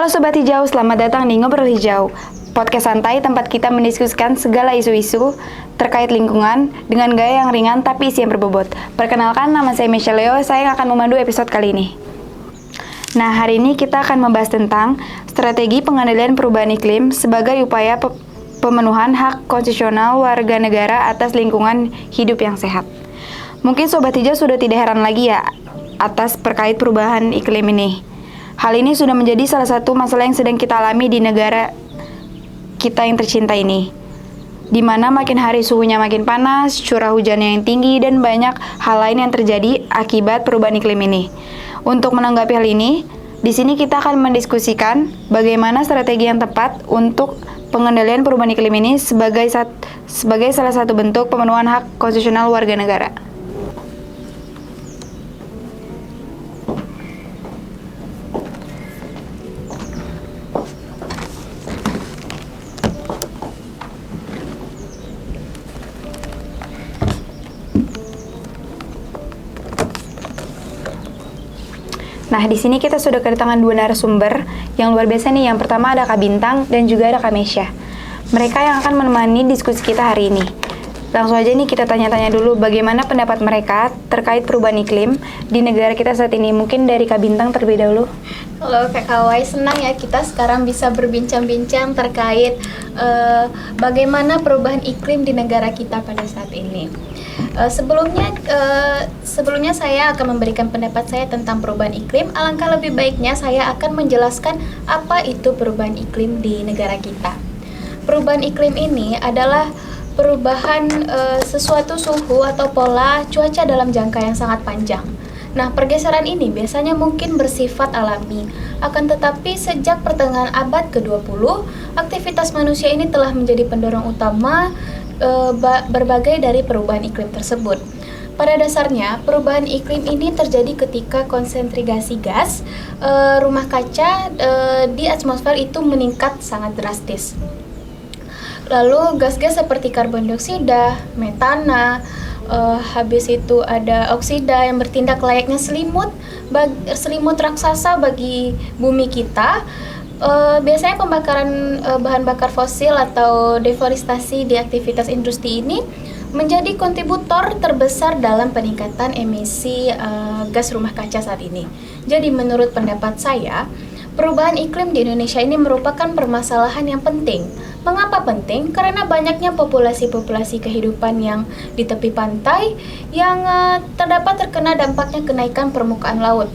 Halo Sobat Hijau, selamat datang di Ngobrol Hijau, podcast santai tempat kita mendiskusikan segala isu-isu terkait lingkungan dengan gaya yang ringan tapi isi yang berbobot. Perkenalkan, nama saya Michelle Leo, saya yang akan memandu episode kali ini. Nah, hari ini kita akan membahas tentang strategi pengendalian perubahan iklim sebagai upaya pemenuhan hak konstitusional warga negara atas lingkungan hidup yang sehat. Mungkin Sobat Hijau sudah tidak heran lagi ya atas terkait perubahan iklim ini. Hal ini sudah menjadi salah satu masalah yang sedang kita alami di negara kita yang tercinta ini, di mana makin hari suhunya makin panas, curah hujannya yang tinggi, dan banyak hal lain yang terjadi akibat perubahan iklim ini. Untuk menanggapi hal ini, di sini kita akan mendiskusikan bagaimana strategi yang tepat untuk pengendalian perubahan iklim ini sebagai salah satu bentuk pemenuhan hak konstitusional warga negara. Nah, di sini kita sudah kedatangan dua narasumber yang luar biasa nih. Yang pertama ada Kak Bintang dan juga ada Kak Mesya. Mereka yang akan menemani diskusi kita hari ini. Langsung aja nih kita tanya-tanya dulu bagaimana pendapat mereka terkait perubahan iklim di negara kita saat ini. Mungkin dari Kak Bintang terlebih dahulu. Halo Kak Kawai, senang ya kita sekarang bisa berbincang-bincang terkait bagaimana perubahan iklim di negara kita pada saat ini. Sebelumnya saya akan memberikan pendapat saya tentang perubahan iklim. Alangkah lebih baiknya saya akan menjelaskan apa itu perubahan iklim di negara kita. Perubahan iklim ini adalah perubahan sesuatu suhu atau pola cuaca dalam jangka yang sangat panjang. Nah, pergeseran ini biasanya mungkin bersifat alami. Akan tetapi sejak pertengahan abad ke-20, aktivitas manusia ini telah menjadi pendorong utama berbagai dari perubahan iklim tersebut. Pada dasarnya, perubahan iklim ini terjadi ketika konsentrasi gas rumah kaca di atmosfer itu meningkat sangat drastis. Lalu gas-gas seperti karbon dioksida, metana, habis itu ada oksida yang bertindak layaknya selimut raksasa bagi bumi kita. Biasanya pembakaran bahan bakar fosil atau deforestasi di aktivitas industri ini menjadi kontributor terbesar dalam peningkatan emisi gas rumah kaca saat ini. Jadi menurut pendapat saya, perubahan iklim di Indonesia ini merupakan permasalahan yang penting. Mengapa penting? Karena banyaknya populasi kehidupan yang di tepi pantai yang terkena dampaknya kenaikan permukaan laut.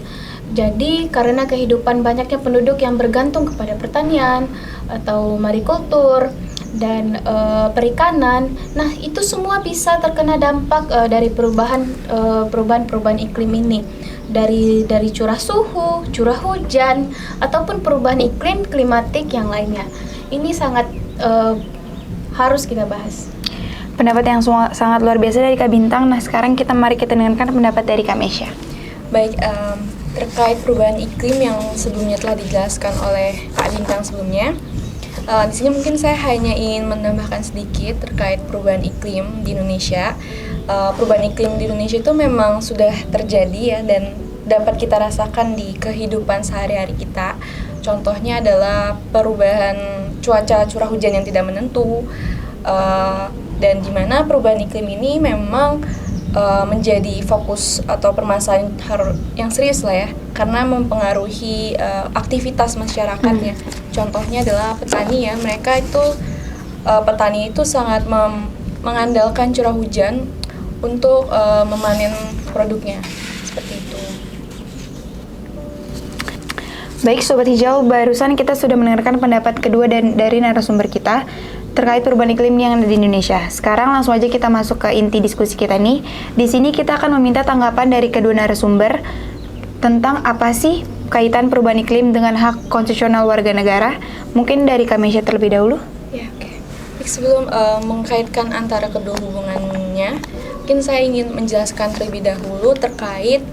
Jadi karena kehidupan banyaknya penduduk yang bergantung kepada pertanian atau marikultur dan perikanan, nah itu semua bisa terkena dampak dari perubahan iklim ini, dari curah suhu, curah hujan, ataupun perubahan iklim klimatik yang lainnya. Ini sangat harus kita bahas. Pendapat yang sangat luar biasa dari Kak Bintang. Nah, sekarang mari kita dengarkan pendapat dari Kak Mesya. Baik, terkait perubahan iklim yang sebelumnya telah dijelaskan oleh Kak Bintang sebelumnya, di sini mungkin saya hanya ingin menambahkan sedikit terkait perubahan iklim di Indonesia. Perubahan iklim di Indonesia itu memang sudah terjadi ya, dan dapat kita rasakan di kehidupan sehari-hari kita. Contohnya adalah perubahan cuaca curah hujan yang tidak menentu, dan di mana perubahan iklim ini memang menjadi fokus atau permasalahan yang serius lah ya, karena mempengaruhi aktivitas masyarakat ya. Contohnya adalah petani ya, petani itu sangat mengandalkan curah hujan untuk memanen produknya, seperti itu. Baik Sobat Hijau, barusan kita sudah mendengarkan pendapat kedua dari narasumber kita terkait perubahan iklim yang ada di Indonesia. Sekarang langsung aja kita masuk ke inti diskusi kita nih. Di sini kita akan meminta tanggapan dari kedua narasumber tentang apa sih kaitan perubahan iklim dengan hak konstitusional warga negara. Mungkin dari Kak Mesya terlebih dahulu. Ya, oke. Sebelum mengkaitkan antara kedua hubungannya, mungkin saya ingin menjelaskan terlebih dahulu terkait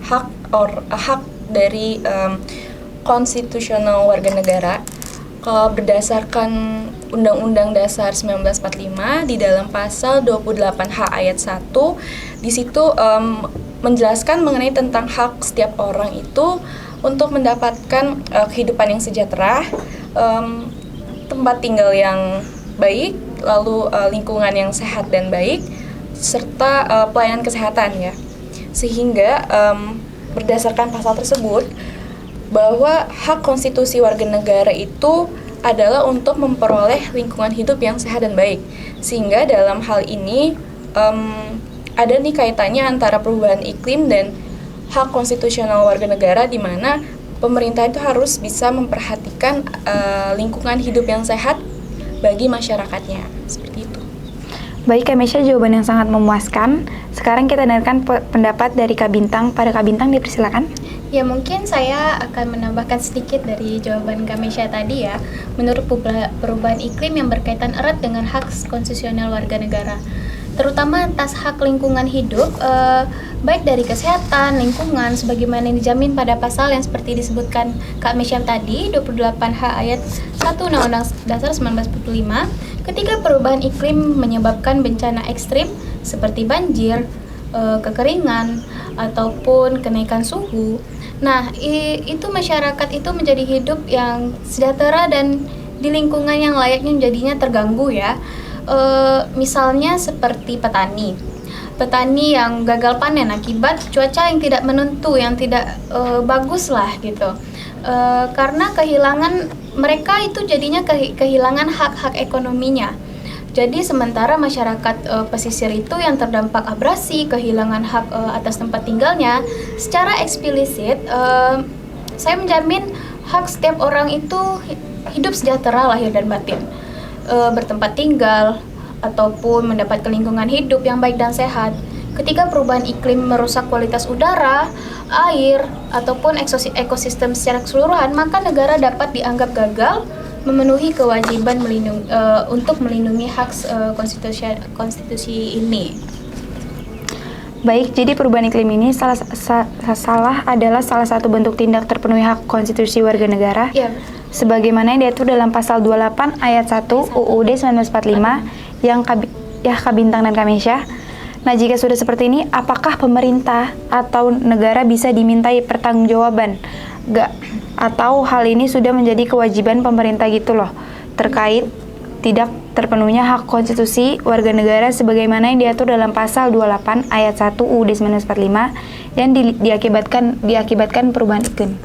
hak dari konstitusional warga negara. Kalau berdasarkan Undang-Undang Dasar 1945 di dalam pasal 28H ayat 1, di situ menjelaskan mengenai tentang hak setiap orang itu untuk mendapatkan kehidupan yang sejahtera, tempat tinggal yang baik, lalu lingkungan yang sehat dan baik, serta pelayanan kesehatan ya. Sehingga berdasarkan pasal tersebut, bahwa hak konstitusi warga negara itu adalah untuk memperoleh lingkungan hidup yang sehat dan baik. Sehingga dalam hal ini ada nih kaitannya antara perubahan iklim dan hak konstitusional warga negara, di mana pemerintah itu harus bisa memperhatikan lingkungan hidup yang sehat bagi masyarakatnya. Seperti itu. Baik Kak Mesya, jawaban yang sangat memuaskan. Sekarang kita dengarkan pendapat dari Kak Bintang. Pada Kak Bintang dipersilakan. Ya, mungkin saya akan menambahkan sedikit dari jawaban Kak Mesya tadi ya. Menurut perubahan iklim yang berkaitan erat dengan hak konstitusional warga negara, terutama atas hak lingkungan hidup, baik dari kesehatan, lingkungan, sebagaimana yang dijamin pada pasal yang seperti disebutkan Kak Mesya tadi, 28H ayat 1 Undang-Undang Dasar 1945, ketika perubahan iklim menyebabkan bencana ekstrim seperti banjir, kekeringan, ataupun kenaikan suhu. Nah, itu masyarakat itu menjadi hidup yang sejahtera dan di lingkungan yang layaknya jadinya terganggu ya. Misalnya seperti petani yang gagal panen akibat cuaca yang tidak menentu, yang tidak bagus lah gitu. Karena kehilangan mereka itu jadinya kehilangan hak-hak ekonominya. Jadi sementara masyarakat pesisir itu yang terdampak abrasi, kehilangan hak atas tempat tinggalnya, secara eksplisit saya menjamin hak setiap orang itu hidup sejahtera lahir dan batin, bertempat tinggal ataupun mendapat lingkungan hidup yang baik dan sehat. Ketika perubahan iklim merusak kualitas udara, air, ataupun ekosistem secara keseluruhan, maka negara dapat dianggap gagal memenuhi kewajiban untuk melindungi hak konstitusi ini. Baik, jadi perubahan iklim ini adalah salah satu bentuk tindak terpenuhi hak konstitusi warga negara. Ya. Sebagaimana yang diatur dalam pasal 28 ayat 1 UUD 1945 yang Kak Bintang dan Kak Mesya. Nah, jika sudah seperti ini, apakah pemerintah atau negara bisa dimintai pertanggungjawaban? Atau hal ini sudah menjadi kewajiban pemerintah gitu loh, terkait tidak terpenuhnya hak konstitusi warga negara sebagaimana yang diatur dalam pasal 28 ayat 1 UUD 1945 yang diakibatkan perubahan iklim.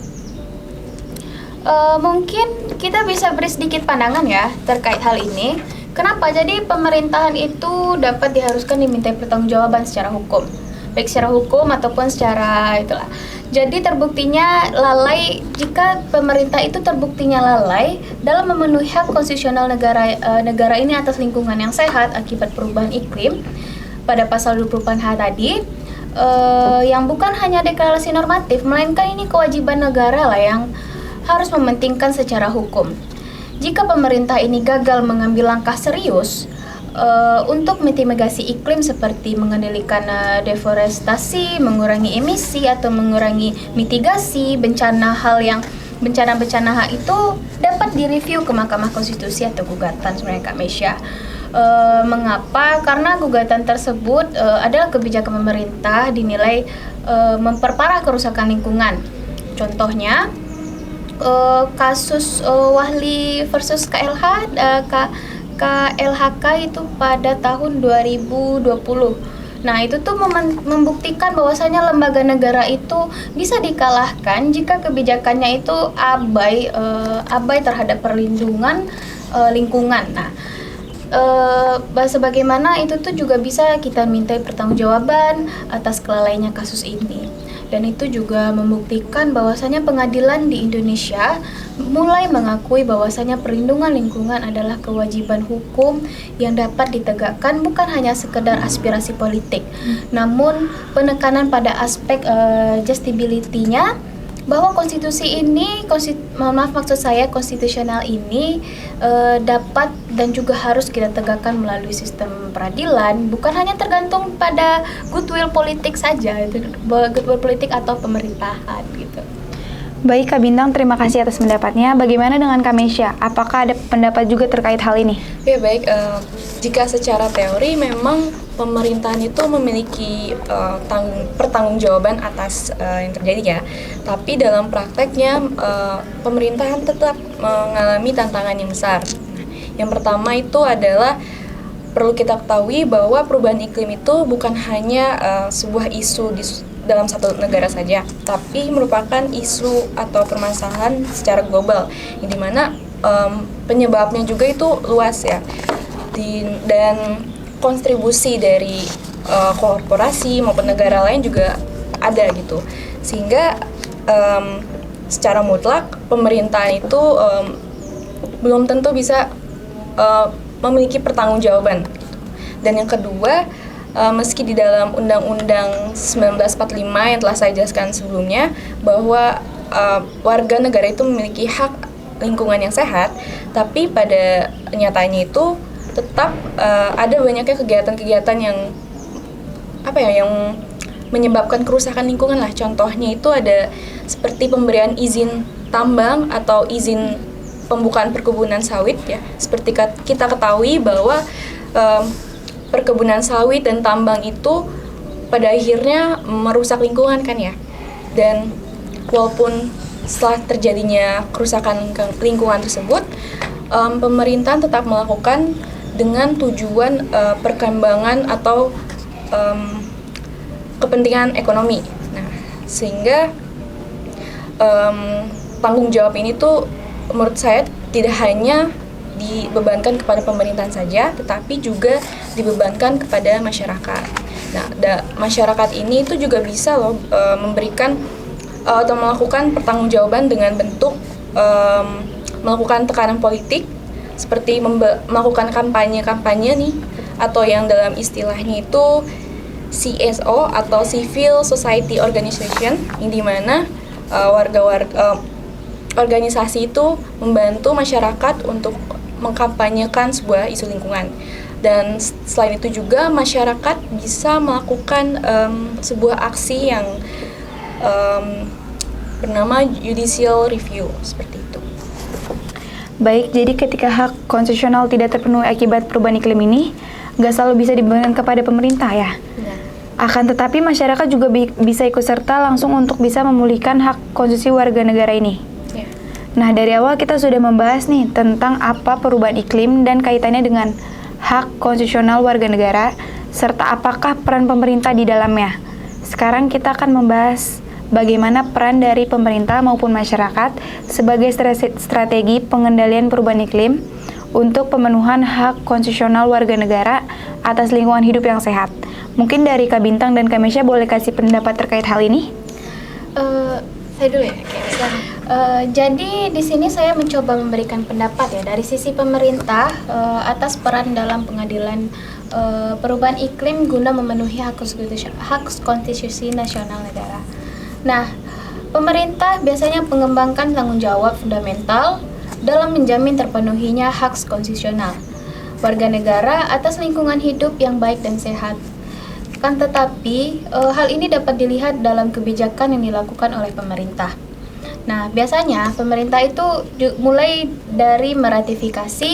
Mungkin kita bisa beri sedikit pandangan ya terkait hal ini. Kenapa? Jadi pemerintahan itu dapat diharuskan dimintai pertanggungjawaban secara hukum, baik secara hukum ataupun secara itulah. Jadi terbuktinya lalai, jika pemerintah itu terbuktinya lalai dalam memenuhi hak konstitusional negara ini atas lingkungan yang sehat akibat perubahan iklim pada pasal 28H tadi, yang bukan hanya deklarasi normatif, melainkan ini kewajiban negara lah yang harus mementingkan secara hukum. Jika pemerintah ini gagal mengambil langkah serius untuk mitigasi iklim seperti mengendalikan deforestasi, mengurangi emisi atau mengurangi mitigasi bencana-bencana itu dapat direview ke Mahkamah Konstitusi atau gugatan sebenarnya Kak Mesya. Mengapa? Karena gugatan tersebut adalah kebijakan pemerintah dinilai memperparah kerusakan lingkungan. Contohnya kasus Wahli versus KLHK itu pada tahun 2020. Nah, itu tuh membuktikan bahwasanya lembaga negara itu bisa dikalahkan jika kebijakannya itu abai terhadap perlindungan lingkungan. Nah, sebagaimana itu tuh juga bisa kita mintai pertanggungjawaban atas kelalaiannya kasus ini. Dan itu juga membuktikan bahwasanya pengadilan di Indonesia mulai mengakui bahwasanya perlindungan lingkungan adalah kewajiban hukum yang dapat ditegakkan bukan hanya sekedar aspirasi politik, namun penekanan pada aspek justability-nya, bahwa konstitusi ini, konstitusional ini dapat dan juga harus kita tegakkan melalui sistem peradilan, bukan hanya tergantung pada goodwill politik saja, goodwill politik atau pemerintahan gitu. Baik Kak Bintang, terima kasih atas pendapatnya. Bagaimana dengan Kak Mesya? Apakah ada pendapat juga terkait hal ini? Ya baik, jika secara teori memang pemerintahan itu memiliki pertanggungjawaban atas yang terjadi ya. Tapi dalam prakteknya pemerintahan tetap mengalami tantangan yang besar. Yang pertama itu adalah perlu kita ketahui bahwa perubahan iklim itu bukan hanya sebuah isu dalam satu negara saja, tapi merupakan isu atau permasalahan secara global, yang dimana penyebabnya juga itu luas ya, dan kontribusi dari korporasi maupun negara lain juga ada gitu, sehingga secara mutlak pemerintahan itu belum tentu bisa memiliki pertanggungjawaban. Dan yang kedua, meski di dalam Undang-Undang 1945 yang telah saya jelaskan sebelumnya bahwa warga negara itu memiliki hak lingkungan yang sehat, tapi pada nyatanya itu tetap ada banyaknya kegiatan-kegiatan yang yang menyebabkan kerusakan lingkungan lah. Contohnya itu ada seperti pemberian izin tambang atau izin pembukaan perkebunan sawit ya. Seperti kita ketahui bahwa perkebunan sawit dan tambang itu pada akhirnya merusak lingkungan kan ya. Dan walaupun setelah terjadinya kerusakan lingkungan tersebut, pemerintahan tetap melakukan dengan tujuan perkembangan atau kepentingan ekonomi. Nah, sehingga tanggung jawab ini tuh menurut saya tidak hanya dibebankan kepada pemerintahan saja, tetapi juga dibebankan kepada masyarakat. Nah, masyarakat ini itu juga bisa loh memberikan atau melakukan pertanggungjawaban dengan bentuk melakukan tekanan politik, seperti melakukan kampanye nih, atau yang dalam istilahnya itu CSO atau Civil Society Organization, yang dimana organisasi itu membantu masyarakat untuk mengkampanyekan sebuah isu lingkungan. Dan selain itu juga masyarakat bisa melakukan sebuah aksi yang bernama judicial review, seperti itu. Baik, jadi ketika hak konstitusional tidak terpenuhi akibat perubahan iklim ini, nggak selalu bisa dibebankan kepada pemerintah ya? Benar. Akan tetapi masyarakat juga bisa ikut serta langsung untuk bisa memulihkan hak konstitusi warga negara ini. Ya. Nah, dari awal kita sudah membahas nih tentang apa perubahan iklim dan kaitannya dengan hak konstitusional warga negara, serta apakah peran pemerintah di dalamnya. Sekarang kita akan membahas bagaimana peran dari pemerintah maupun masyarakat sebagai strategi pengendalian perubahan iklim untuk pemenuhan hak konstitusional warga negara atas lingkungan hidup yang sehat. Mungkin dari Kak Bintang dan Kak Mesya boleh kasih pendapat terkait hal ini? Saya dulu ya. Jadi di sini saya mencoba memberikan pendapat ya dari sisi pemerintah atas peran dalam pengadilan perubahan iklim guna memenuhi hak konstitusi nasional negara. Nah, pemerintah biasanya mengembangkan tanggung jawab fundamental dalam menjamin terpenuhinya hak konstitusional warga negara atas lingkungan hidup yang baik dan sehat. Kan tetapi hal ini dapat dilihat dalam kebijakan yang dilakukan oleh pemerintah. Nah, biasanya pemerintah itu mulai dari meratifikasi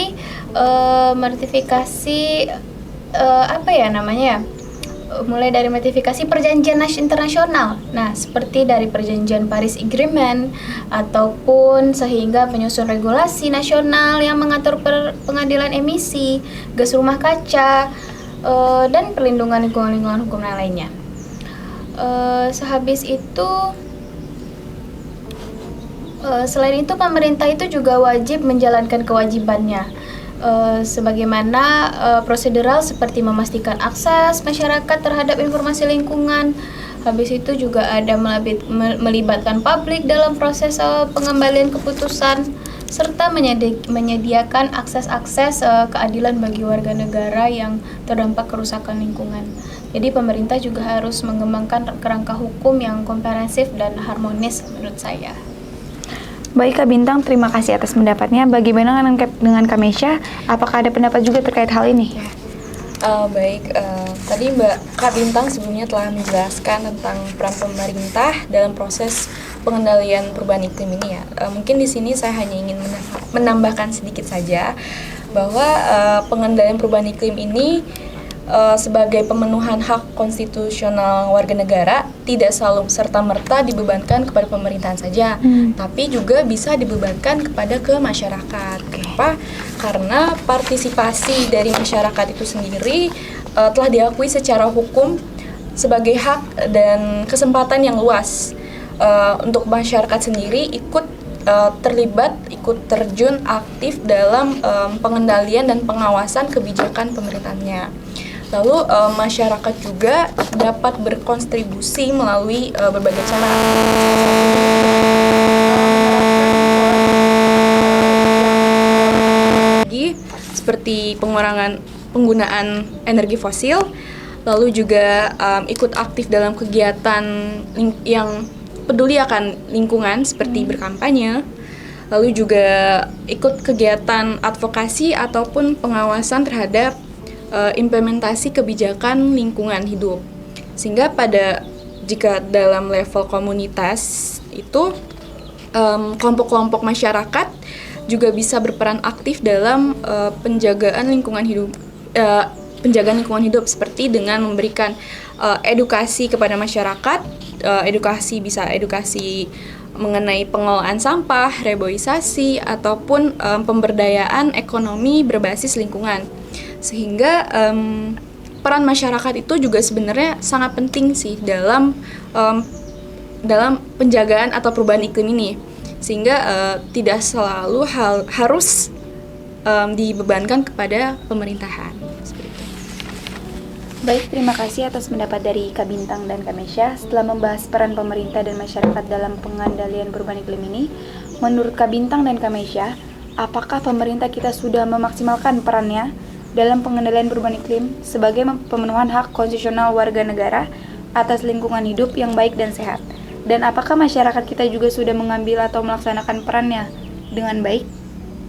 mulai dari ratifikasi perjanjian internasional. Nah, seperti dari perjanjian Paris Agreement ataupun sehingga penyusun regulasi nasional yang mengatur pengadilan emisi, gas rumah kaca, dan perlindungan lingkungan hukum lainnya. Sehabis itu, selain itu pemerintah itu juga wajib menjalankan kewajibannya sebagaimana prosedural seperti memastikan akses masyarakat terhadap informasi lingkungan. Habis itu juga ada melibatkan publik dalam proses pengembalian keputusan serta menyediakan akses-akses keadilan bagi warga negara yang terdampak kerusakan lingkungan. Jadi pemerintah juga harus mengembangkan kerangka hukum yang komprehensif dan harmonis menurut saya. Baik Kak Bintang, terima kasih atas pendapatnya. Bagaimana dengan Kak Mesya? Apakah ada pendapat juga terkait hal ini? Tadi Kak Bintang sebelumnya telah menjelaskan tentang peran pemerintah dalam proses pengendalian perubahan iklim ini ya. Mungkin di sini saya hanya ingin menambahkan sedikit saja bahwa pengendalian perubahan iklim ini sebagai pemenuhan hak konstitusional warga negara tidak selalu serta-merta dibebankan kepada pemerintahan saja, tapi juga bisa dibebankan kepada masyarakat. Kenapa? Karena partisipasi dari masyarakat itu sendiri telah diakui secara hukum sebagai hak dan kesempatan yang luas untuk masyarakat sendiri ikut terlibat, ikut terjun aktif dalam pengendalian dan pengawasan kebijakan pemerintahnya. Lalu masyarakat juga dapat berkontribusi melalui berbagai cara. Seperti pengurangan penggunaan energi fosil, lalu juga ikut aktif dalam kegiatan yang peduli akan lingkungan seperti berkampanye, lalu juga ikut kegiatan advokasi ataupun pengawasan terhadap implementasi kebijakan lingkungan hidup. Sehingga jika dalam level komunitas itu kelompok-kelompok masyarakat juga bisa berperan aktif dalam penjagaan lingkungan hidup seperti dengan memberikan edukasi kepada masyarakat, edukasi mengenai pengelolaan sampah, reboisasi ataupun pemberdayaan ekonomi berbasis lingkungan. Sehingga peran masyarakat itu juga sebenarnya sangat penting sih dalam penjagaan atau perubahan iklim ini, sehingga tidak selalu harus dibebankan kepada pemerintahan. Baik, terima kasih atas pendapat dari Kak Bintang dan Kak Mesya. Setelah membahas peran pemerintah dan masyarakat dalam pengendalian perubahan iklim ini, menurut Kak Bintang dan Kak Mesya, apakah pemerintah kita sudah memaksimalkan perannya dalam pengendalian perubahan iklim sebagai pemenuhan hak konstitusional warga negara atas lingkungan hidup yang baik dan sehat? Dan apakah masyarakat kita juga sudah mengambil atau melaksanakan perannya dengan baik?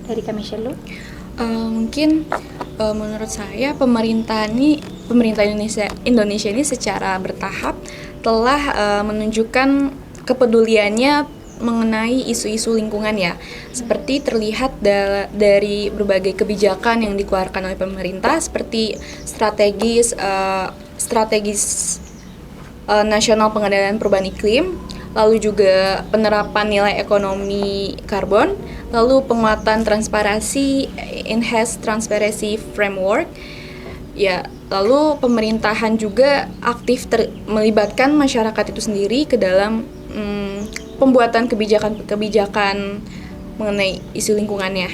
Dari Kak Mesya dulu. Mungkin menurut saya pemerintah Indonesia ini secara bertahap telah menunjukkan kepeduliannya mengenai isu-isu lingkungan ya, seperti terlihat dari berbagai kebijakan yang dikeluarkan oleh pemerintah seperti strategis nasional pengendalian perubahan iklim, lalu juga penerapan nilai ekonomi karbon, lalu penguatan transparansi, enhanced transparency framework. Ya, lalu pemerintahan juga aktif melibatkan masyarakat itu sendiri ke dalam pembuatan kebijakan mengenai isu lingkungannya.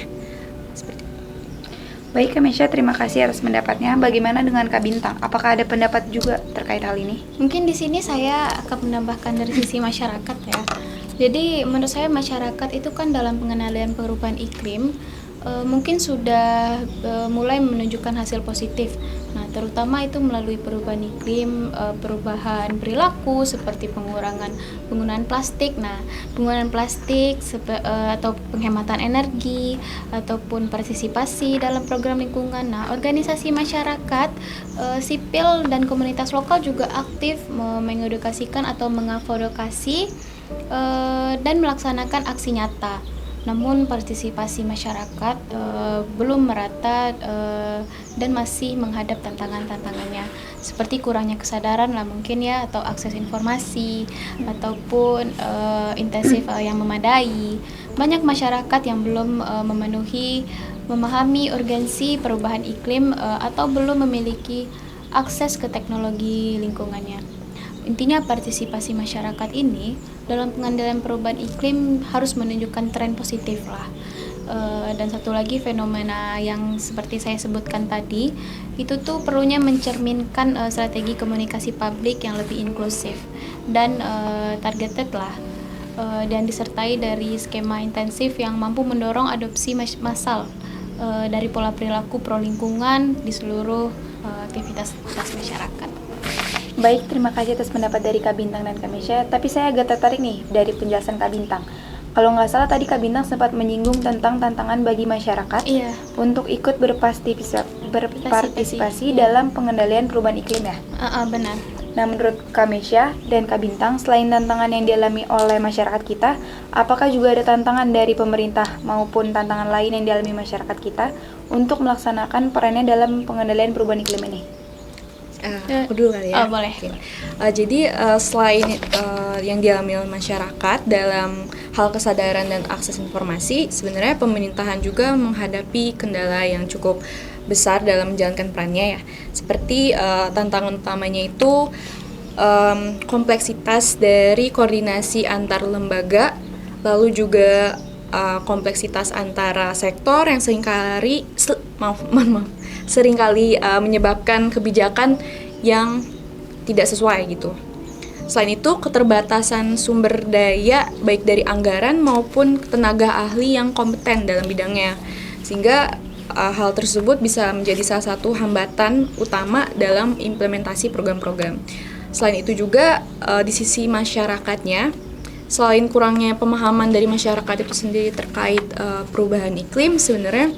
Baik, Kak Mesya, terima kasih atas pendapatnya. Bagaimana dengan Kak Bintang? Apakah ada pendapat juga terkait hal ini? Mungkin di sini saya akan menambahkan dari sisi masyarakat ya. Jadi menurut saya masyarakat itu kan dalam pengendalian perubahan iklim mungkin sudah mulai menunjukkan hasil positif. Nah, terutama itu melalui perubahan iklim, perubahan perilaku seperti pengurangan penggunaan plastik. Nah, penggunaan plastik atau penghematan energi ataupun partisipasi dalam program lingkungan. Nah, organisasi masyarakat sipil dan komunitas lokal juga aktif mengedukasikan atau mengadvokasi dan melaksanakan aksi nyata. Namun partisipasi masyarakat belum merata dan masih menghadap tantangannya seperti kurangnya kesadaran lah mungkin ya, atau akses informasi ataupun intensif yang memadai. Banyak masyarakat yang belum memahami urgensi perubahan iklim atau belum memiliki akses ke teknologi lingkungannya. Intinya partisipasi masyarakat ini dalam pengendalian perubahan iklim harus menunjukkan tren positif lah. Dan satu lagi fenomena yang seperti saya sebutkan tadi, itu tuh perlunya mencerminkan strategi komunikasi publik yang lebih inklusif dan targeted lah, dan disertai dari skema intensif yang mampu mendorong adopsi massal dari pola perilaku pro lingkungan di seluruh aktivitas masyarakat. Baik, terima kasih atas pendapat dari Kak Bintang dan Kak Mesya. Tapi saya agak tertarik nih dari penjelasan Kak Bintang. Kalau nggak salah tadi Kak Bintang sempat menyinggung tentang tantangan bagi masyarakat untuk ikut berpartisipasi dalam pengendalian perubahan iklim ya. Benar. Nah, menurut Kak Mesya dan Kak Bintang, selain tantangan yang dialami oleh masyarakat kita, apakah juga ada tantangan dari pemerintah maupun tantangan lain yang dialami masyarakat kita untuk melaksanakan perannya dalam pengendalian perubahan iklim ini? Aku dulu kali ya. Boleh. Oke. Jadi selain yang dialami oleh masyarakat dalam hal kesadaran dan akses informasi, sebenarnya pemerintahan juga menghadapi kendala yang cukup besar dalam menjalankan perannya ya. Seperti tantangan utamanya itu kompleksitas dari koordinasi antar lembaga, lalu juga kompleksitas antara sektor yang seringkali menyebabkan kebijakan yang tidak sesuai gitu. Selain itu, keterbatasan sumber daya baik dari anggaran maupun tenaga ahli yang kompeten dalam bidangnya, sehingga hal tersebut bisa menjadi salah satu hambatan utama dalam implementasi program-program. Selain itu juga di sisi masyarakatnya, selain kurangnya pemahaman dari masyarakat itu sendiri terkait perubahan iklim, sebenarnya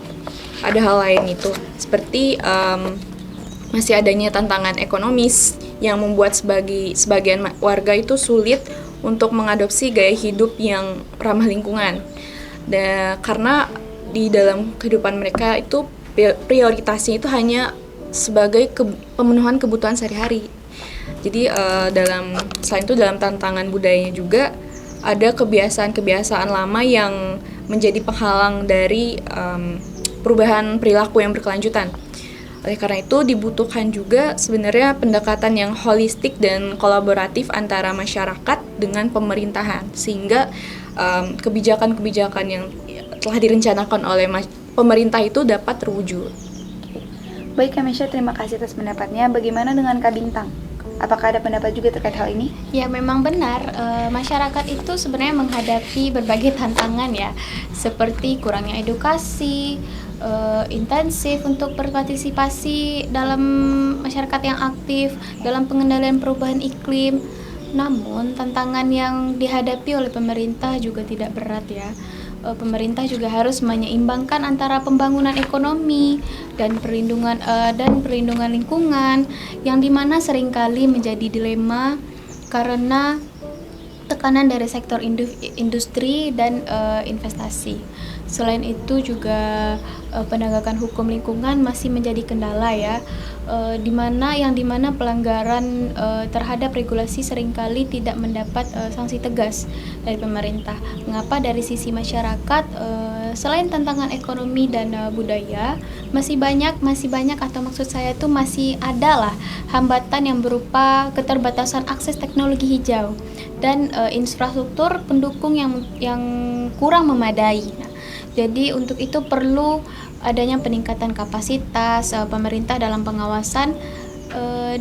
ada hal lain itu, seperti masih adanya tantangan ekonomis yang membuat sebagian warga itu sulit untuk mengadopsi gaya hidup yang ramah lingkungan. Dan karena di dalam kehidupan mereka itu prioritasnya itu hanya sebagai pemenuhan kebutuhan sehari-hari. Jadi selain itu dalam tantangan budayanya juga ada kebiasaan-kebiasaan lama yang menjadi penghalang dari perubahan perilaku yang berkelanjutan. Oleh karena itu dibutuhkan juga sebenarnya pendekatan yang holistik dan kolaboratif antara masyarakat dengan pemerintahan, sehingga kebijakan-kebijakan yang telah direncanakan oleh pemerintah itu dapat terwujud. Baik Kak Mesya, terima kasih atas pendapatnya. Bagaimana dengan Kak Bintang? Apakah ada pendapat juga terkait hal ini? Ya, memang benar, masyarakat itu sebenarnya menghadapi berbagai tantangan ya, seperti kurangnya edukasi, intensif untuk berpartisipasi dalam masyarakat yang aktif dalam pengendalian perubahan iklim. Namun tantangan yang dihadapi oleh pemerintah juga tidak berat ya. Pemerintah juga harus menyeimbangkan antara pembangunan ekonomi dan perlindungan lingkungan, yang dimana seringkali menjadi dilema karena tekanan dari sektor industri dan investasi. Selain itu juga penegakan hukum lingkungan masih menjadi kendala ya, dimana pelanggaran terhadap regulasi seringkali tidak mendapat sanksi tegas dari pemerintah. Mengapa dari sisi masyarakat, selain tantangan ekonomi dan budaya, masih banyak atau maksud saya itu masih ada lah hambatan yang berupa keterbatasan akses teknologi hijau dan infrastruktur pendukung yang kurang memadai. Nah, jadi untuk itu perlu adanya peningkatan kapasitas pemerintah dalam pengawasan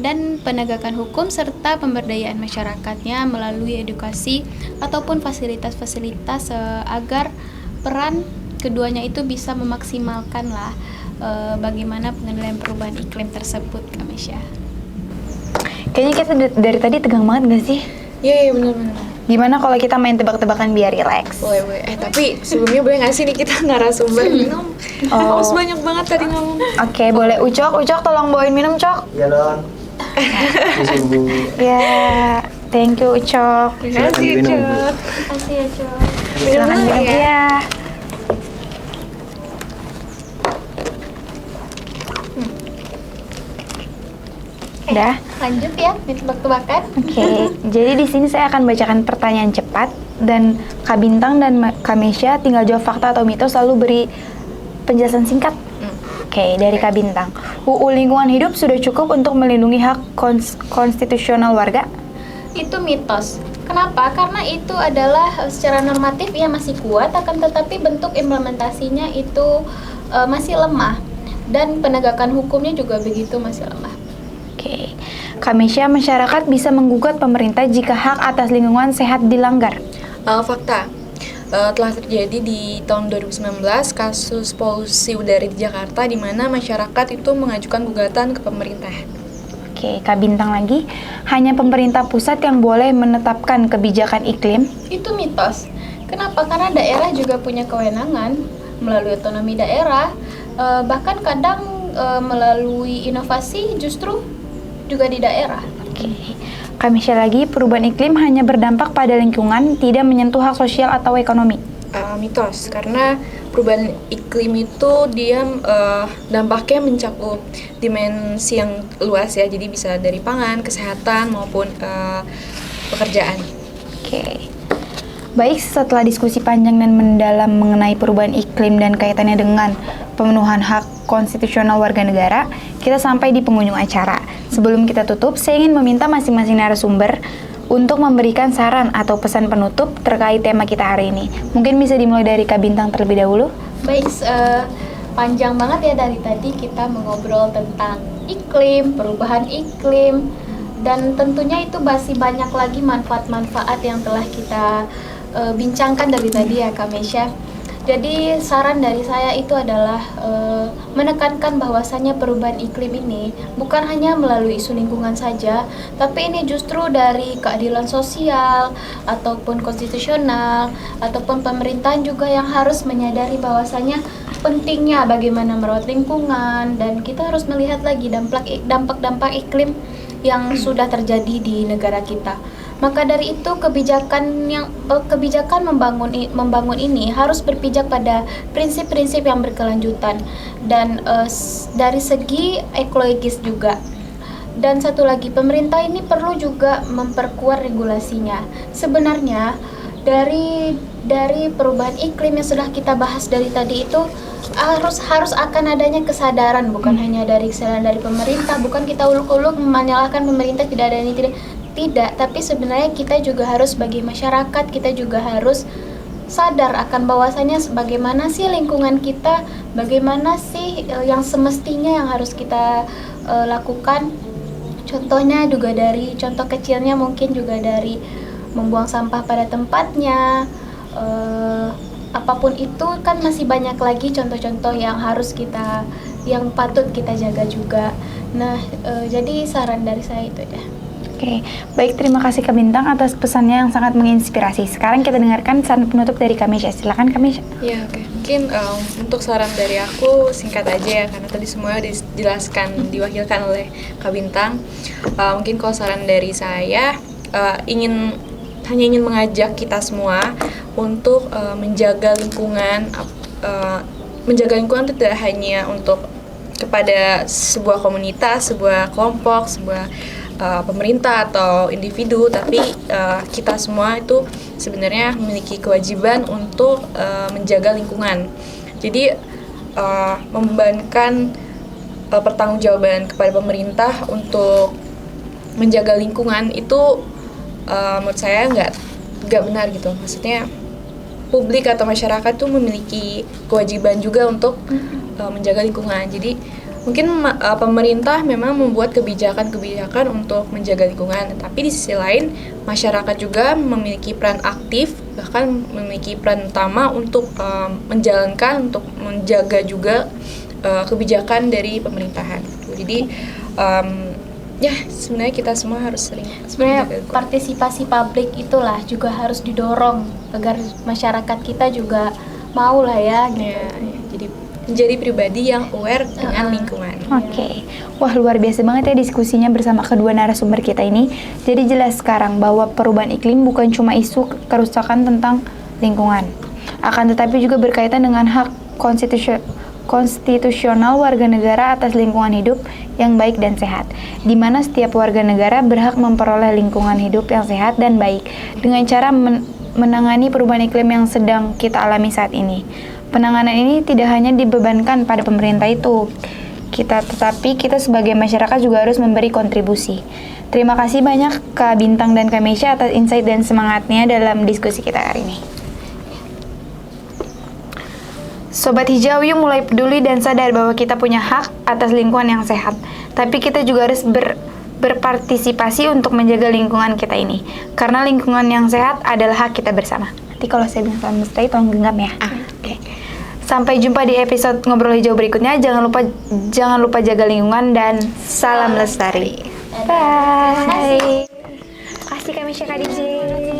dan penegakan hukum serta pemberdayaan masyarakatnya melalui edukasi ataupun fasilitas-fasilitas agar peran keduanya itu bisa memaksimalkan lah bagaimana pengendalian perubahan iklim tersebut, Kak Mesya. Kayaknya kita dari tadi tegang banget gak sih? Iya, benar-benar. Gimana kalau kita main tebak-tebakan biar relax? Boleh. Tapi sebelumnya boleh nggak sih nih kita narasumber minum? Haus banyak banget tadi ngomong. Oke, boleh. Ucok tolong bawain minum, Cok. Iya dong. Ya, thank you, Ucok. Terima kasih, minum. Cok. Makasih ya, Cok. Silakan dulu minum ya. Udah. Lanjut ya, ditebak-tebakan. Oke, jadi di sini saya akan bacakan pertanyaan cepat dan Kak Bintang dan Kak Mesya tinggal jawab fakta atau mitos lalu beri penjelasan singkat. Oke, dari Kak Bintang. UU Lingkungan Hidup sudah cukup untuk melindungi hak konstitusional warga? Itu mitos. Kenapa? Karena itu adalah secara normatif ia masih kuat, akan tetapi bentuk implementasinya itu masih lemah dan penegakan hukumnya juga begitu masih lemah. Oke, Kak Mesya, masyarakat bisa menggugat pemerintah jika hak atas lingkungan sehat dilanggar? Fakta. Telah terjadi di tahun 2019 kasus polusi udara di Jakarta di mana masyarakat itu mengajukan gugatan ke pemerintah. Oke, Kak Bintang lagi. Hanya pemerintah pusat yang boleh menetapkan kebijakan iklim? Itu mitos. Kenapa? Karena daerah juga punya kewenangan melalui otonomi daerah, bahkan kadang melalui inovasi justru juga di daerah. Oke. Kami share lagi, perubahan iklim hanya berdampak pada lingkungan, tidak menyentuh hak sosial atau ekonomi. Mitos, karena perubahan iklim itu dia dampaknya mencakup dimensi yang luas ya, jadi bisa dari pangan, kesehatan maupun pekerjaan. Oke. Baik, setelah diskusi panjang dan mendalam mengenai perubahan iklim dan kaitannya dengan pemenuhan hak konstitusional warga negara, kita sampai di penghujung acara. Sebelum kita tutup, saya ingin meminta masing-masing narasumber untuk memberikan saran atau pesan penutup terkait tema kita hari ini. Mungkin bisa dimulai dari Kak Bintang terlebih dahulu. Baik, panjang banget ya dari tadi kita mengobrol tentang iklim, perubahan iklim, dan tentunya itu masih banyak lagi manfaat-manfaat yang telah kita bincangkan dari tadi ya Kak Mesya. Jadi saran dari saya itu adalah menekankan bahwasannya perubahan iklim ini bukan hanya melalui isu lingkungan saja, tapi ini justru dari keadilan sosial ataupun konstitusional ataupun pemerintahan juga yang harus menyadari bahwasannya pentingnya bagaimana merawat lingkungan, dan kita harus melihat lagi dampak-dampak iklim yang sudah terjadi di negara kita. Maka dari itu kebijakan membangun ini harus berpijak pada prinsip-prinsip yang berkelanjutan dan dari segi ekologis juga. Dan satu lagi, pemerintah ini perlu juga memperkuat regulasinya. Sebenarnya dari perubahan iklim yang sudah kita bahas dari tadi itu harus akan adanya kesadaran, bukan hanya dari kesadaran dari pemerintah, bukan kita uluk-uluk menyalahkan pemerintah tidak ada ini tidak, tapi sebenarnya kita juga harus sebagai masyarakat, kita juga harus sadar akan bahwasanya bagaimana sih lingkungan kita, bagaimana sih yang semestinya yang harus kita lakukan. Contohnya juga dari contoh kecilnya mungkin juga dari membuang sampah pada tempatnya, apapun itu kan masih banyak lagi contoh-contoh yang patut kita jaga juga. Nah, jadi saran dari saya itu ya. Oke, baik, terima kasih Kak Bintang atas pesannya yang sangat menginspirasi. Sekarang kita dengarkan saran penutup dari Kak Mesya. Silakan Kak Mesya. Ya, oke. Mungkin untuk saran dari aku singkat aja ya, karena tadi semuanya dijelaskan, diwakilkan oleh Kak Bintang. Mungkin kalau saran dari saya hanya ingin mengajak kita semua untuk menjaga lingkungan. Menjaga lingkungan itu tidak hanya untuk kepada sebuah komunitas, sebuah kelompok, sebuah pemerintah atau individu, tapi kita semua itu sebenarnya memiliki kewajiban untuk menjaga lingkungan. Jadi membebankan pertanggungjawaban kepada pemerintah untuk menjaga lingkungan itu menurut saya nggak benar gitu. Maksudnya publik atau masyarakat tuh memiliki kewajiban juga untuk menjaga lingkungan. Jadi mungkin pemerintah memang membuat kebijakan-kebijakan untuk menjaga lingkungan, tapi di sisi lain masyarakat juga memiliki peran aktif, bahkan memiliki peran utama untuk untuk menjaga juga kebijakan dari pemerintahan. Jadi ya sebenarnya kita semua harus sering Sebenarnya partisipasi publik itulah juga harus didorong agar masyarakat kita juga mau lah ya gitu. Ya, jadi menjadi pribadi yang aware dengan lingkungan. Oke. Wah, luar biasa banget ya diskusinya bersama kedua narasumber kita ini. Jadi jelas sekarang bahwa perubahan iklim bukan cuma isu kerusakan tentang lingkungan, akan tetapi juga berkaitan dengan hak konstitusional warga negara atas lingkungan hidup yang baik dan sehat, di mana setiap warga negara berhak memperoleh lingkungan hidup yang sehat dan baik dengan cara menangani perubahan iklim yang sedang kita alami saat ini. Penanganan ini tidak hanya dibebankan pada pemerintah itu, tetapi kita sebagai masyarakat juga harus memberi kontribusi. Terima kasih banyak Kak Bintang dan Kak Mesya atas insight dan semangatnya dalam diskusi kita hari ini. Sobat Hijau, yuk mulai peduli dan sadar bahwa kita punya hak atas lingkungan yang sehat. Tapi kita juga harus berpartisipasi untuk menjaga lingkungan kita ini. Karena lingkungan yang sehat adalah hak kita bersama. Nanti kalau saya bilang salam mestari, tolong genggam ya. Oke. Sampai jumpa di episode Ngobrol Hijau berikutnya. Jangan lupa jaga lingkungan dan salam lestari. Bye. Kasih kami Kak DJ.